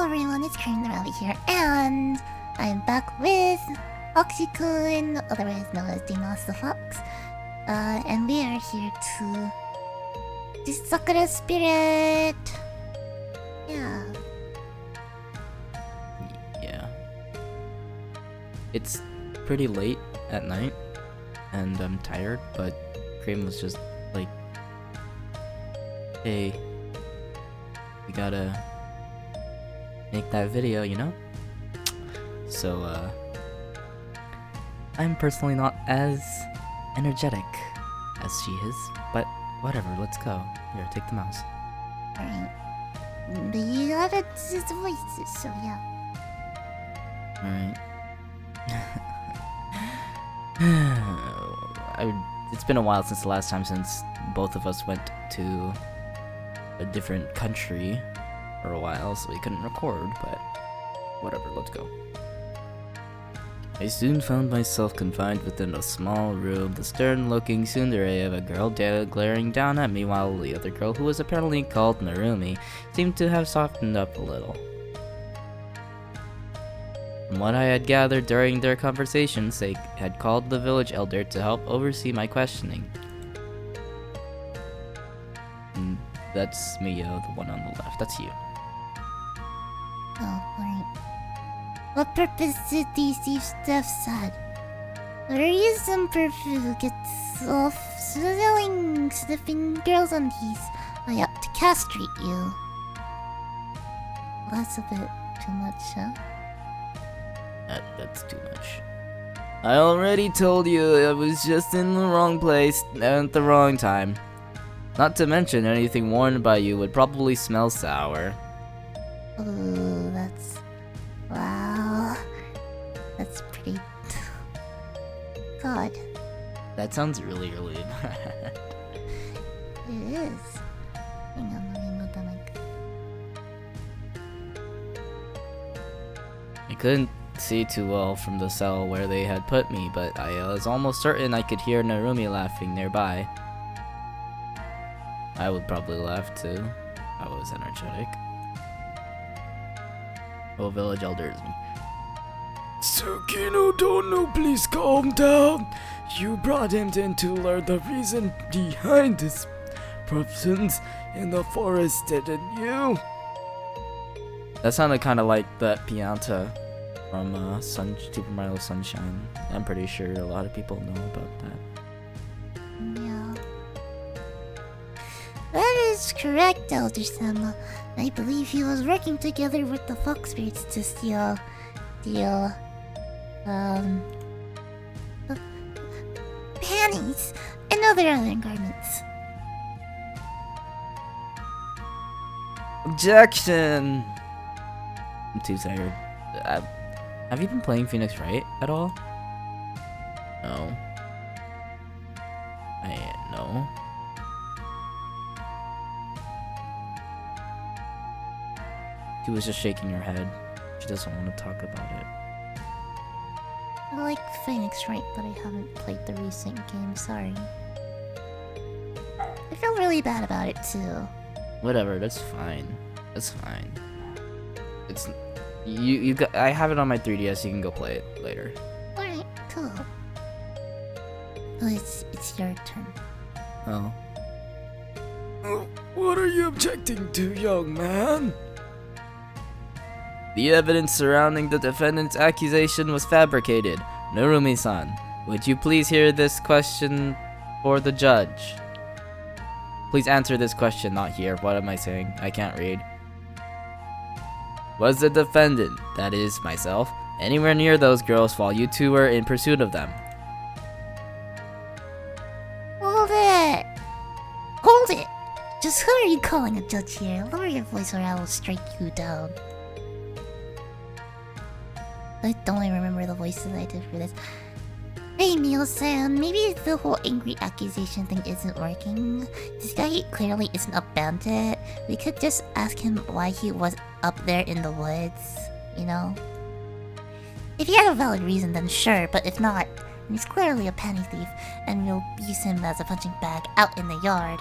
everyone, it's Karen Rally here, and I'm back with Oxy-kun, otherwise known as Dimas the Fox. And we are here to do Sakura Spirit. Yeah. Yeah. It's pretty late at night, and I'm tired, but Cream was just like, hey, we gotta make that video, you know? So, I'm personally not as energetic as she is, but whatever, let's go. Here, take the mouse. Alright. But you gotta do the voices, so yeah. Alright. It's been a while since the last time since both of us went to a different country for a while, so we couldn't record, but whatever, let's go. I soon found myself confined within a small room, the stern-looking tsundere of a girl glaring down at me, while the other girl, who was apparently called Narumi, seemed to have softened up a little. From what I had gathered during their conversations, they had called the village elder to help oversee my questioning. And that's Mio, the one on the left. That's you. Oh, alright. What purpose did these stuff said? The reason Perfu gets off sniffing girls' undies, I ought to castrate you. That's a bit too much, huh? That's too much. I already told you I was just in the wrong place at the wrong time. Not to mention anything worn by you would probably smell sour. Oh, that's... wow. That's pretty... God. That sounds really, really bad. It is. Hang on, let me move the mic. I couldn't see too well from the cell where they had put me, but I was almost certain I could hear Narumi laughing nearby. I would probably laugh too. I was energetic. Oh, village elder is me. Tsukino Dono, please calm down. You brought him in to learn the reason behind his presence in the forest, didn't you? That sounded kind of like that Pianta from Super Mario Sunshine. I'm pretty sure a lot of people know about that. Yeah. That is correct, Elder Sama. I believe he was working together with the fox spirits to steal... panties and other garments. Objection! I'm too tired. Have you been playing Phoenix Wright at all? No. No. She was just shaking her head. She doesn't want to talk about it. I like Phoenix Wright, but I haven't played the recent game, sorry. I feel really bad about it too. Whatever, that's fine. That's fine. It's... I have it on my 3DS, you can go play it later. Alright, cool. Oh, it's your turn. Oh. What are you objecting to, young man? The evidence surrounding the defendant's accusation was fabricated. Narumi-san, would you please hear this question for the judge? Please answer this question, not here. What am I saying? I can't read. Was the defendant, that is, myself, anywhere near those girls while you two were in pursuit of them? Hold it! Hold it! Just who are you calling a judge here? Lower your voice or I will strike you down. I don't even remember the voices I did for this. Hey, Mio-san, maybe the whole angry accusation thing isn't working. This guy clearly isn't a bandit. We could just ask him why he was up there in the woods, you know? If he had a valid reason, then sure, but if not, he's clearly a panty thief, and we'll use him as a punching bag out in the yard.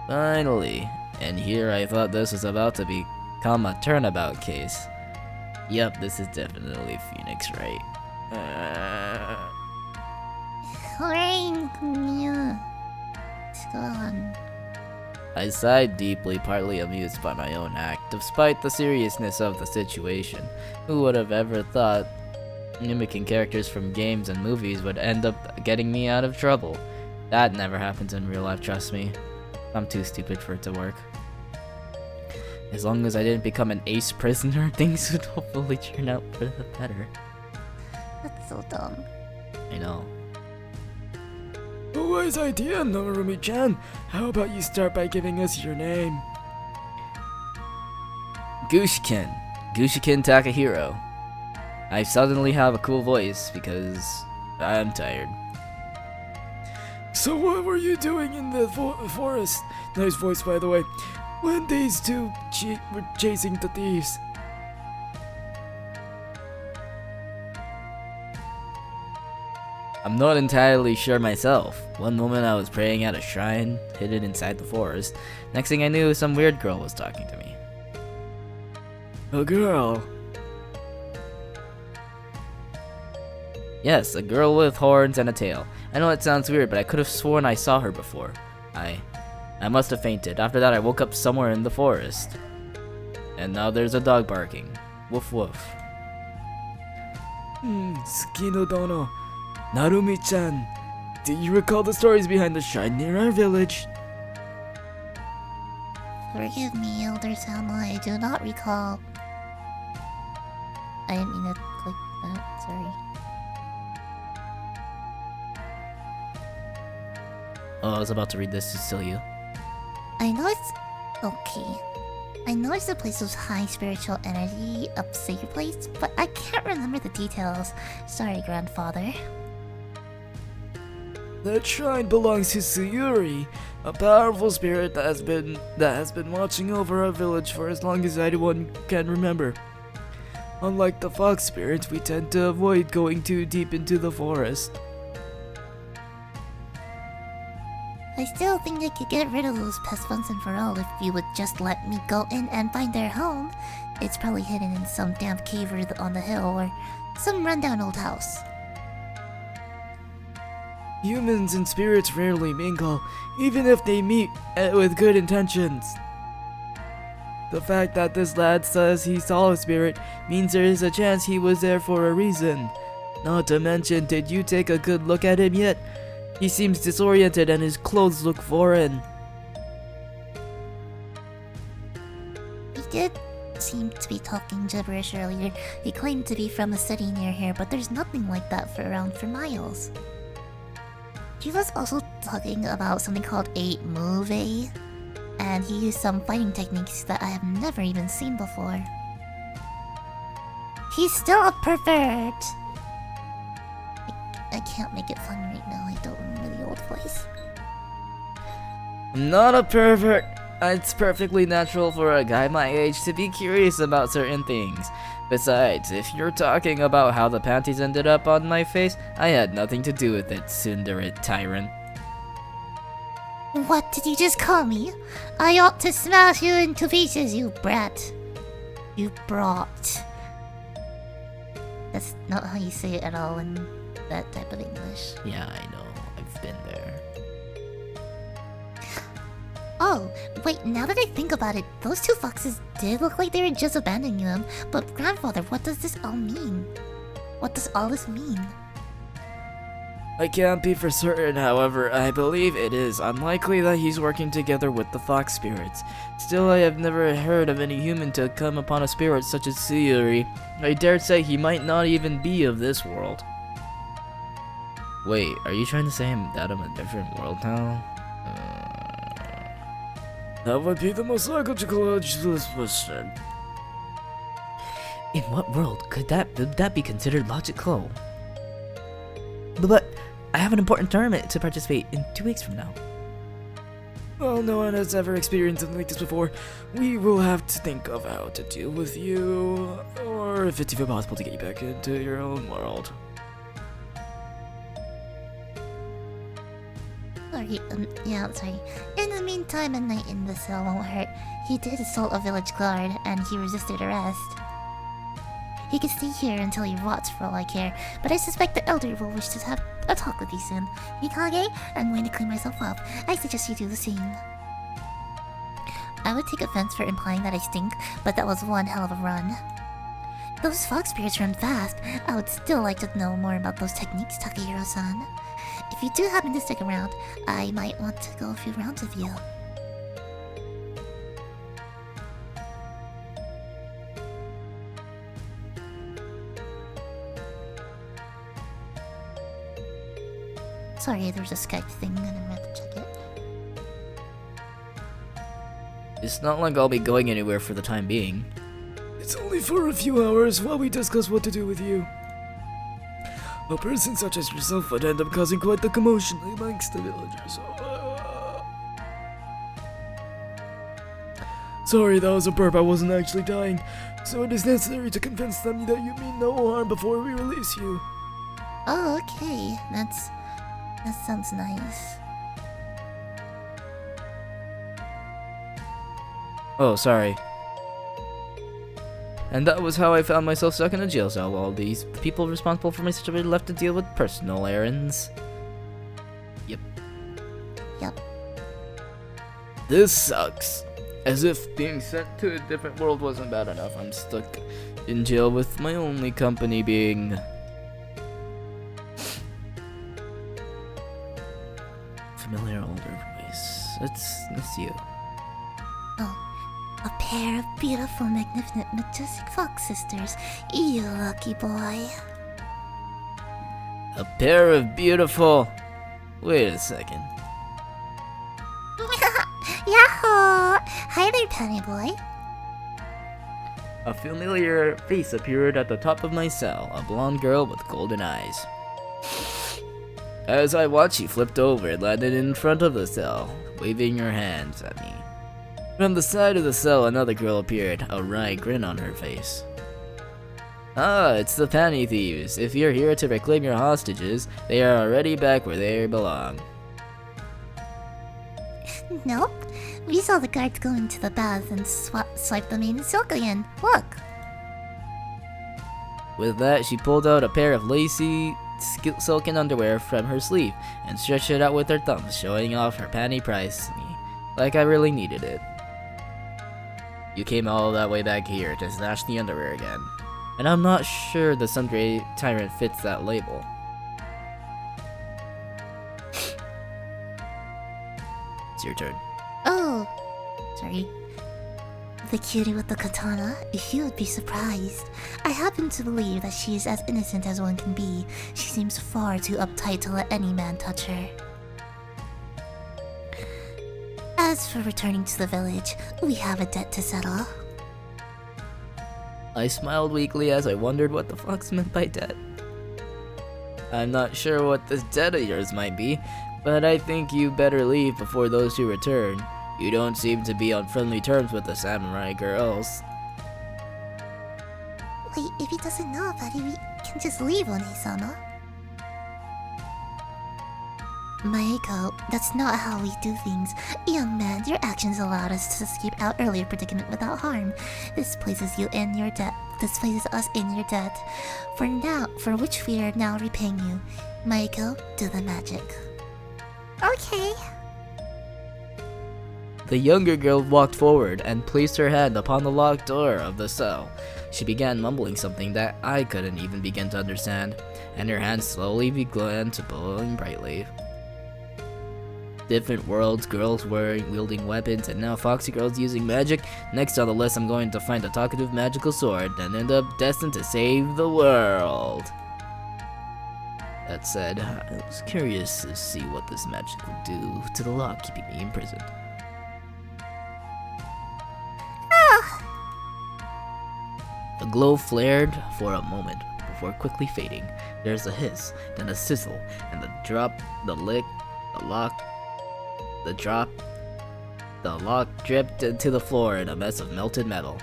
Finally, And here I thought this was about to become a turnabout case. Yep, this is definitely Phoenix, right? Alright, yeah. Let's go on. I sighed deeply, partly amused by my own act, despite the seriousness of the situation. Who would have ever thought mimicking characters from games and movies would end up getting me out of trouble? That never happens in real life, trust me. I'm too stupid for it to work. As long as I didn't become an ace prisoner, things would hopefully turn out for the better. That's so dumb. I know. A wise idea, Narumi-chan. How about you start by giving us your name? Gushiken Takahiro. I suddenly have a cool voice because I'm tired. So what were you doing in the forest? Nice voice, by the way. When these two were chasing the thieves. I'm not entirely sure myself. One moment I was praying at a shrine, hidden inside the forest. Next thing I knew, some weird girl was talking to me. A girl? Yes, a girl with horns and a tail. I know it sounds weird, but I could have sworn I saw her before. I must have fainted. After that, I woke up somewhere in the forest. And now there's a dog barking. Woof woof. Tsukino Dono. Narumi-chan. Do you recall the stories behind the shrine near our village? Forgive me, Elder Sama, I do not recall. I didn't mean to click that, sorry. Oh, I was about to read this, it's still you. I know it's... okay. I know it's a place with high spiritual energy, a sacred place, but I can't remember the details. Sorry, grandfather. That shrine belongs to Sayuri, a powerful spirit that has been watching over our village for as long as anyone can remember. Unlike the fox spirits, we tend to avoid going too deep into the forest. I still think I could get rid of those pests once and for all if you would just let me go in and find their home. It's probably hidden in some damp cave on the hill or some rundown old house. Humans and spirits rarely mingle, even if they meet with good intentions. The fact that this lad says he saw a spirit means there is a chance he was there for a reason. Not to mention, did you take a good look at him yet? He seems disoriented and his clothes look foreign. He did seem to be talking gibberish earlier. He claimed to be from a city near here, but there's nothing like that around for miles. He was also talking about something called a move, and he used some fighting techniques that I have never even seen before. He's still a pervert! I can't make it fun right now, I don't remember the old voice. I'm not a pervert. It's perfectly natural for a guy my age to be curious about certain things. Besides, if you're talking about how the panties ended up on my face, I had nothing to do with it, Cinderate tyrant. What did you just call me? I ought to smash you into pieces, you brat. You brat. That's not how you say it at all in that type of English. Yeah, I know. I've been there. Oh, wait, now that I think about it, those two foxes did look like they were just abandoning them. But grandfather, what does this all mean? What does all this mean? I can't be for certain, however, I believe it is unlikely that he's working together with the fox spirits. Still, I have never heard of any human to come upon a spirit such as Sayuri. I dare say he might not even be of this world. Wait, are you trying to say that I'm a different world now? That would be the most logical explanation. In what world would that be considered logical? But I have an important tournament to participate in 2 weeks from now. Well, no one has ever experienced something like this before. We will have to think of how to deal with you, or if it's even possible to get you back into your own world. sorry. Yeah, sorry. In the meantime, a night in the cell won't hurt. He did assault a village guard, and he resisted arrest. He can stay here until he rots for all I care, but I suspect the Elder will wish to have a talk with you soon. Hikage, I'm going to clean myself up. I suggest you do the same. I would take offense for implying that I stink, but that was one hell of a run. Those fox spirits run fast. I would still like to know more about those techniques, Takehiro-san. If you do happen to stick around, I might want to go a few rounds with you. Sorry, there's a Skype thing and I'm gonna have to check it. It's not like I'll be going anywhere for the time being. It's only for a few hours while we discuss what to do with you. A person such as yourself would end up causing quite the commotion amongst the villagers. Sorry, that was a burp. I wasn't actually dying. So it is necessary to convince them that you mean no harm before we release you. Oh, okay. That sounds nice. Oh, sorry. And that was how I found myself stuck in a jail cell while these people responsible for my situation left to deal with personal errands. Yep. This sucks. As if being sent to a different world wasn't bad enough, I'm stuck in jail with my only company being... familiar older voice. It's you. A pair of beautiful, magnificent, majestic fox sisters. You lucky boy. A pair of beautiful... Wait a second. Yahoo! Hi there, Penny boy. A familiar face appeared at the top of my cell, a blonde girl with golden eyes. As I watched, she flipped over and landed in front of the cell, waving her hands at me. From the side of the cell, another girl appeared, a wry grin on her face. Ah, it's the panty thieves. If you're here to reclaim your hostages, they are already back where they belong. Nope. We saw the guards go into the bath and swipe them in silk again. Look. With that, she pulled out a pair of lacy silken underwear from her sleeve and stretched it out with her thumbs, showing off her panty price to me, like I really needed it. You came all that way back here to snatch the underwear again, and I'm not sure the Sundry Tyrant fits that label. It's your turn. Oh, sorry. The cutie with the katana? You would be surprised. I happen to believe that she is as innocent as one can be. She seems far too uptight to let any man touch her. As for returning to the village, we have a debt to settle. I smiled weakly as I wondered what the fox meant by debt. I'm not sure what this debt of yours might be, but I think you better leave before those two return. You don't seem to be on friendly terms with the samurai girls. Wait, if he doesn't know about it, we can just leave, One-sama. Maeko, that's not how we do things. Young man, your actions allowed us to escape our earlier predicament without harm. This places you in your debt. This places us in your debt. For which we are now repaying you. Maeko, do the magic. Okay. The younger girl walked forward and placed her hand upon the locked door of the cell. She began mumbling something that I couldn't even begin to understand, and her hand slowly began to glowing brightly. Different worlds, girls wielding weapons, and now foxy girls using magic. Next on the list, I'm going to find a talkative magical sword and end up destined to save the world. That said, I was curious to see what this magic would do to the lock keeping me imprisoned. The glow flared for a moment before quickly fading. There's a hiss, then a sizzle, and the drop, the lick, the lock, the drop, the lock dripped into the floor in a mess of melted metal.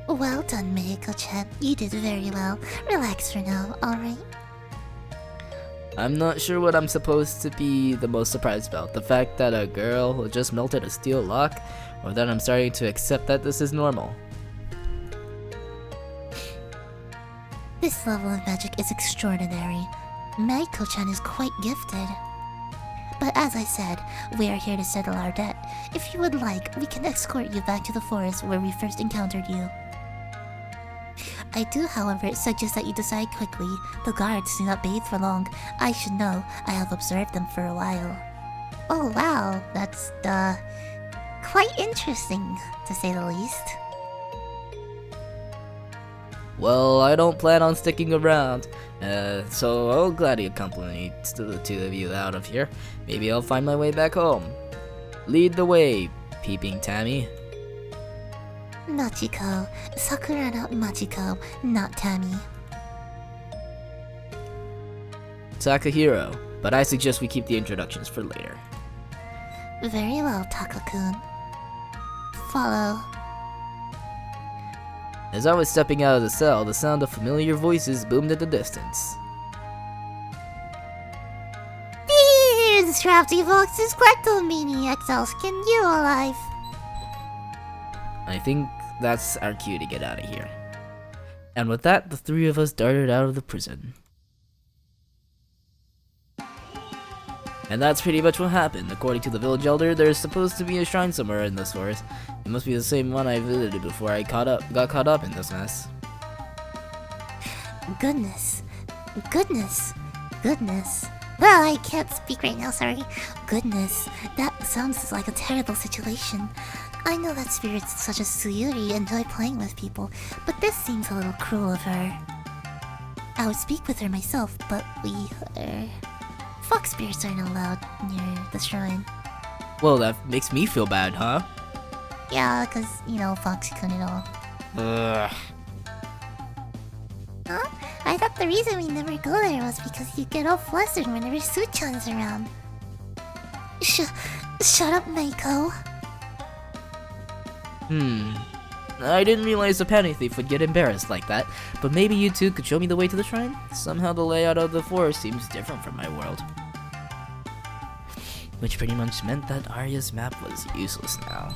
Well done, Maeko-chan. You did very well. Relax for now, alright? I'm not sure what I'm supposed to be the most surprised about. The fact that a girl just melted a steel lock, or that I'm starting to accept that this is normal. This level of magic is extraordinary. Maiko-chan is quite gifted. But as I said, we are here to settle our debt. If you would like, we can escort you back to the forest where we first encountered you. I do, however, suggest that you decide quickly. The guards do not bathe for long. I should know. I have observed them for a while. Oh wow, that's, quite interesting, to say the least. Well, I don't plan on sticking around, so I'll gladly accompany the two of you out of here. Maybe I'll find my way back home. Lead the way, peeping Tammy. Machiko. Sakura not Machiko, not Tammy. Takahiro, but I suggest we keep the introductions for later. Very well, Taka-kun. Follow. As I was stepping out of the cell, the sound of familiar voices boomed in the distance. These crafty foxes, kleptomaniacs, else can you alive? I think that's our cue to get out of here. And with that, the three of us darted out of the prison. And that's pretty much what happened. According to the village elder, there's supposed to be a shrine somewhere in this forest. It must be the same one I visited before I got caught up in this mess. Goodness. Well, I can't speak right now, sorry. Goodness, that sounds like a terrible situation. I know that spirits such as Tsuyuri enjoy playing with people, but this seems a little cruel of her. I would speak with her myself, but fox spirits aren't allowed near the shrine. Well, that makes me feel bad, huh? Yeah, cause, Foxy-kun and all. Ugh. Huh? I thought the reason we never go there was because you get all flustered whenever Su-chan's around. Shut up, Maiko. I didn't realize a penny thief would get embarrassed like that, but maybe you two could show me the way to the shrine? Somehow the layout of the forest seems different from my world. Which pretty much meant that Arya's map was useless now.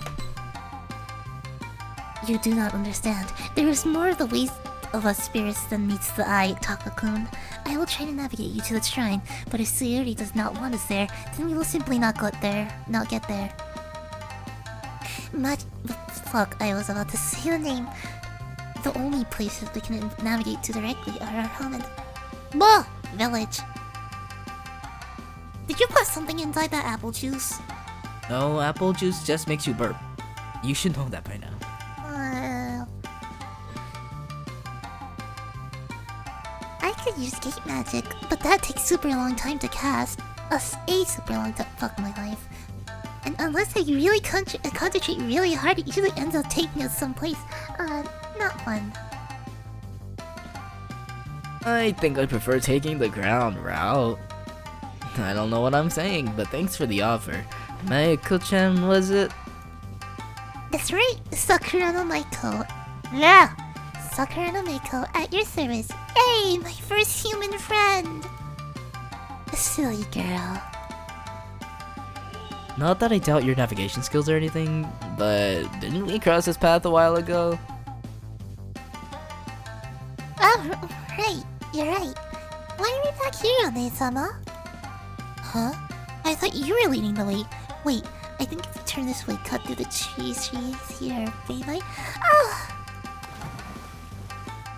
You do not understand. There is more of the ways of us spirits than meets the eye, Taka-kun. I will try to navigate you to the shrine, but if Sayuri does not want us there, then we will simply not get there. Fuck, I was about to say the name. The only places we can navigate to directly are our home and village. Did you put something inside that apple juice? No, apple juice just makes you burp. You should know that by now. I could use gate magic, but that takes super long time to cast. A super long time. Fuck my life. And unless I really concentrate really hard, it usually ends up taking us someplace. Not fun. I think I prefer taking the ground route. I don't know what I'm saying, but thanks for the offer. Maiko-chan, was it? That's right, Sakura no Maiko. Yeah, Sakura no Maiko at your service. Hey, my first human friend. Silly girl. Not that I doubt your navigation skills or anything, but didn't we cross this path a while ago? Oh, right, you're right. Why are we back here, One-sama? Huh? I thought you were leading the way. Wait, I think if we turn this way, cut through the trees here, maybe? Oh!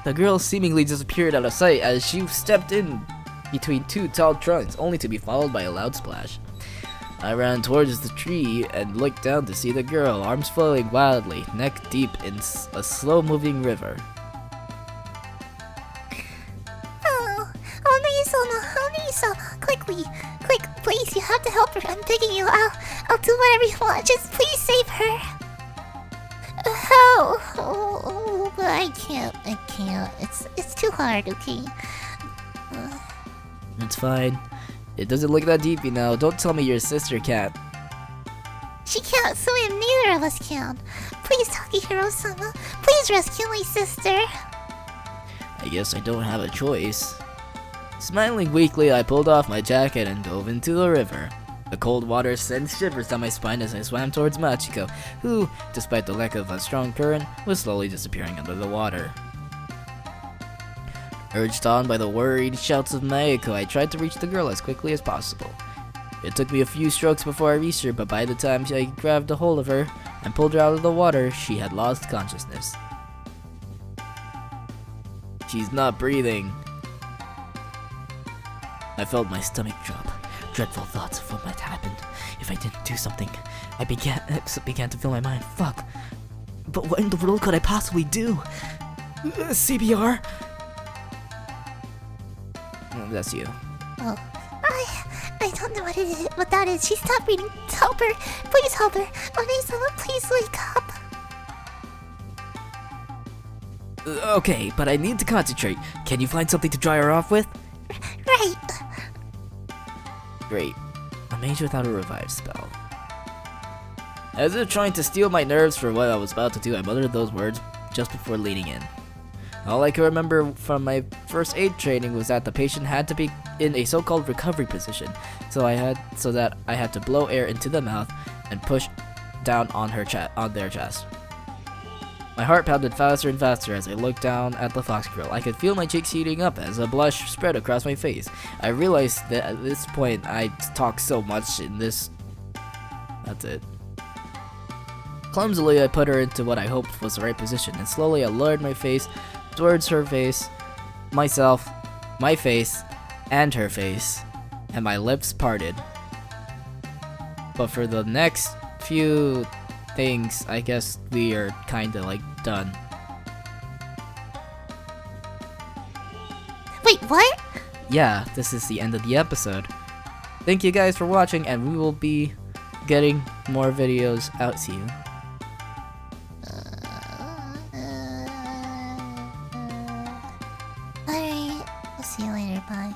The girl seemingly disappeared out of sight as she stepped in between two tall trunks, only to be followed by a loud splash. I ran towards the tree and looked down to see the girl, arms flailing wildly, neck deep in a slow-moving river. Oh, One-sama, quickly, quick, please, you have to help her. I'm begging you. I'll do whatever you want. Just please save her. But I can't. It's too hard. Okay. It's fine. It doesn't look that deep, Don't tell me your sister can't. She can't swim. Neither of us can. Please, Takahiro-sama. Please rescue my sister. I guess I don't have a choice. Smiling weakly, I pulled off my jacket and dove into the river. The cold water sent shivers down my spine as I swam towards Machiko, who, despite the lack of a strong current, was slowly disappearing under the water. Urged on by the worried shouts of Mayako, I tried to reach the girl as quickly as possible. It took me a few strokes before I reached her, but by the time I grabbed a hold of her and pulled her out of the water, she had lost consciousness. She's not breathing. I felt my stomach drop. Dreadful thoughts of what might happen if I didn't do something. I began to fill my mind. Fuck. But what in the world could I possibly do? CPR? That's you. Oh, I don't know what that is. She's not breathing. Help her. Please help her. Okay, someone please wake up. Okay, but I need to concentrate. Can you find something to dry her off with? Right. Great. A mage without a revive spell. As if trying to steal my nerves for what I was about to do, I muttered those words just before leaning in. All I can remember from my first aid training was that the patient had to be in a so-called recovery position, so that I had to blow air into the mouth and push down on their chest. My heart pounded faster and faster as I looked down at the fox girl. I could feel my cheeks heating up as a blush spread across my face. I realized that at this point I talked so much in this. That's it. Clumsily, I put her into what I hoped was the right position, and slowly I lowered my face towards her face, myself, my face, and her face, and my lips parted. But for the next few things, I guess we are kinda like done. Wait, what? Yeah, this is the end of the episode. Thank you guys for watching, and we will be getting more videos out to you. Alright. I'll see you later. Bye.